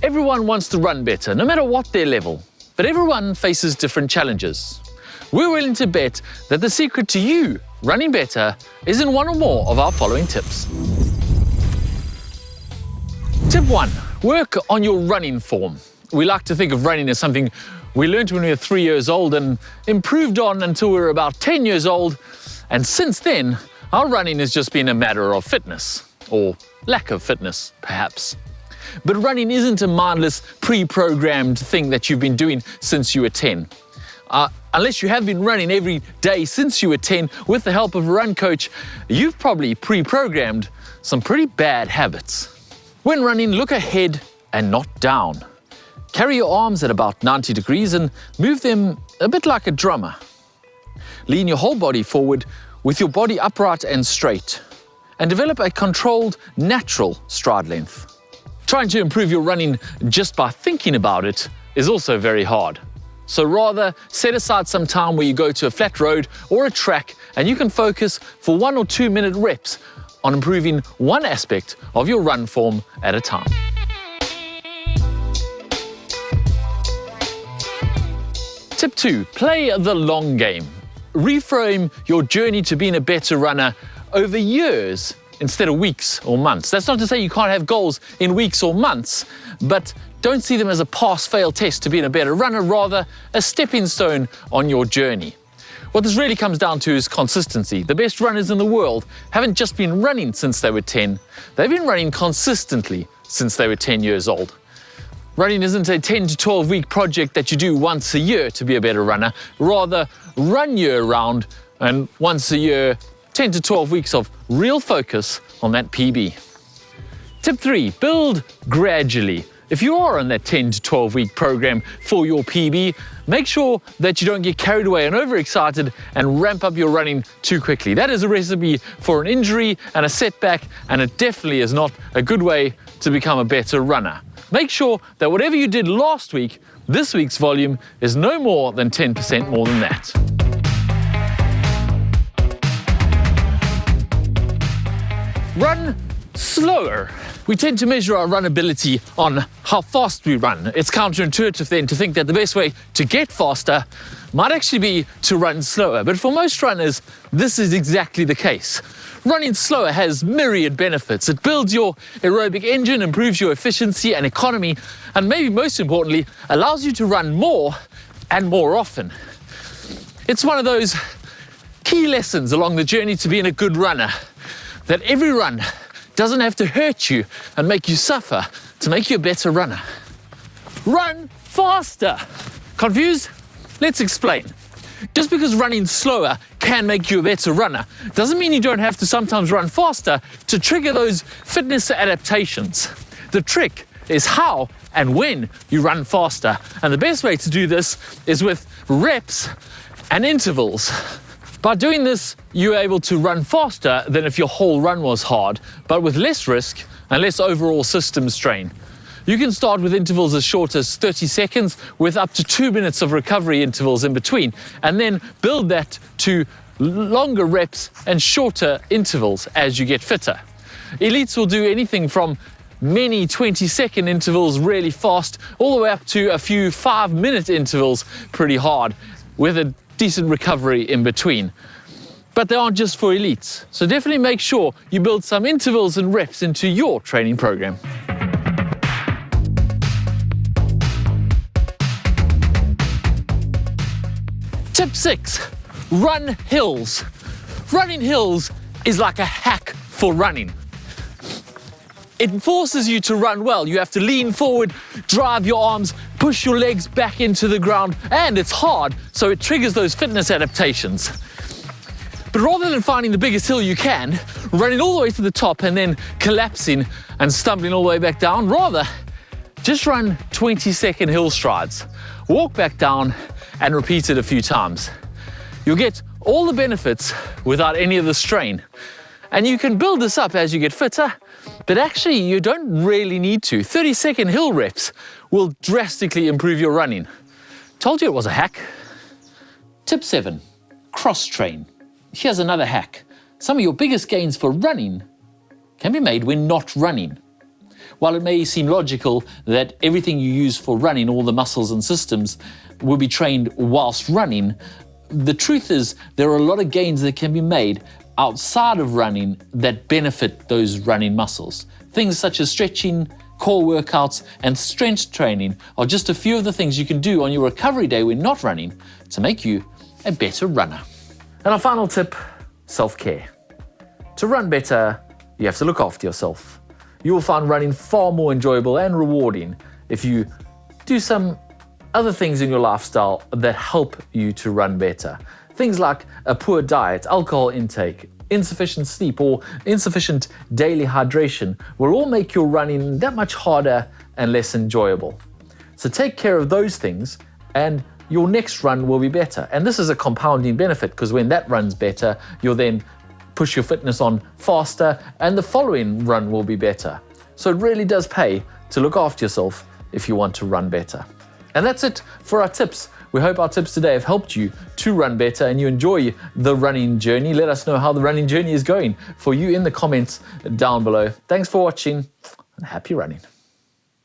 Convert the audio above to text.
Everyone wants to run better, no matter what their level, but everyone faces different challenges. We're willing to bet that the secret to you running better is in one or more of our following tips. Tip 1. Work on your running form. We like to think of running as something we learned when we were 3 years old and improved on until we were about 10 years old, and since then, our running has just been a matter of fitness, or lack of fitness, perhaps. But running isn't a mindless, pre-programmed thing that you've been doing since you were 10. Unless you have been running every day since you were 10 with the help of a run coach, you've probably pre-programmed some pretty bad habits. When running, look ahead and not down. Carry your arms at about 90 degrees and move them a bit like a drummer. Lean your whole body forward with your body upright and straight, and develop a controlled, natural stride length. Trying to improve your running just by thinking about it is also very hard. So rather, set aside some time where you go to a flat road or a track and you can focus for 1 or 2 minute reps on improving one aspect of your run form at a time. Tip 2, play the long game. Reframe your journey to being a better runner over years instead of weeks or months. That's not to say you can't have goals in weeks or months, but don't see them as a pass-fail test to being a better runner, rather a stepping stone on your journey. What this really comes down to is consistency. The best runners in the world haven't just been running since they were 10, they've been running consistently since they were 10 years old. Running isn't a 10 to 12 week project that you do once a year to be a better runner, rather run year round and once a year 10 to 12 weeks of real focus on that PB. Tip 3, build gradually. If you are on that 10 to 12 week program for your PB, make sure that you don't get carried away and overexcited and ramp up your running too quickly. That is a recipe for an injury and a setback, and it definitely is not a good way to become a better runner. Make sure that whatever you did last week, this week's volume is no more than 10% more than that. Run slower. We tend to measure our run ability on how fast we run. It's counterintuitive then to think that the best way to get faster might actually be to run slower. But for most runners, this is exactly the case. Running slower has myriad benefits. It builds your aerobic engine, improves your efficiency and economy, and maybe most importantly, allows you to run more and more often. It's one of those key lessons along the journey to being a good runner, that every run doesn't have to hurt you and make you suffer to make you a better runner. Run faster! Confused? Let's explain. Just because running slower can make you a better runner doesn't mean you don't have to sometimes run faster to trigger those fitness adaptations. The trick is how and when you run faster, and the best way to do this is with reps and intervals. By doing this, you're able to run faster than if your whole run was hard, but with less risk and less overall system strain. You can start with intervals as short as 30 seconds with up to 2 minutes of recovery intervals in between, and then build that to longer reps and shorter intervals as you get fitter. Elites will do anything from many 20-second intervals really fast, all the way up to a few 5-minute intervals pretty hard, with a decent recovery in between. But they aren't just for elites, so definitely make sure you build some intervals and reps into your training program. Tip 6, run hills. Running hills is like a hack for running. It forces you to run well. You have to lean forward, drive your arms, push your legs back into the ground, and it's hard, so it triggers those fitness adaptations. But rather than finding the biggest hill you can, running all the way to the top and then collapsing and stumbling all the way back down, rather just run 20-second hill strides. Walk back down and repeat it a few times. You'll get all the benefits without any of the strain. And you can build this up as you get fitter, but actually you don't really need to. 30-second hill reps will drastically improve your running. Told you it was a hack. Tip 7, cross-train. Here's another hack. Some of your biggest gains for running can be made when not running. while it may seem logical that everything you use for running, all the muscles and systems, will be trained whilst running, the truth is there are a lot of gains that can be made outside of running that benefit those running muscles. Things such as stretching, core workouts, and strength training are just a few of the things you can do on your recovery day when not running to make you a better runner. And our final tip, self-care. To run better, you have to look after yourself. You will find running far more enjoyable and rewarding if you do some other things in your lifestyle that help you to run better. Things like a poor diet, alcohol intake, insufficient sleep, or insufficient daily hydration will all make your running that much harder and less enjoyable. So take care of those things and your next run will be better. And this is a compounding benefit because when that run's better, you'll then push your fitness on faster and the following run will be better. So it really does pay to look after yourself if you want to run better. And that's it for our tips. We hope our tips today have helped you to run better and you enjoy the running journey. Let us know how the running journey is going for you in the comments down below. Thanks for watching and happy running.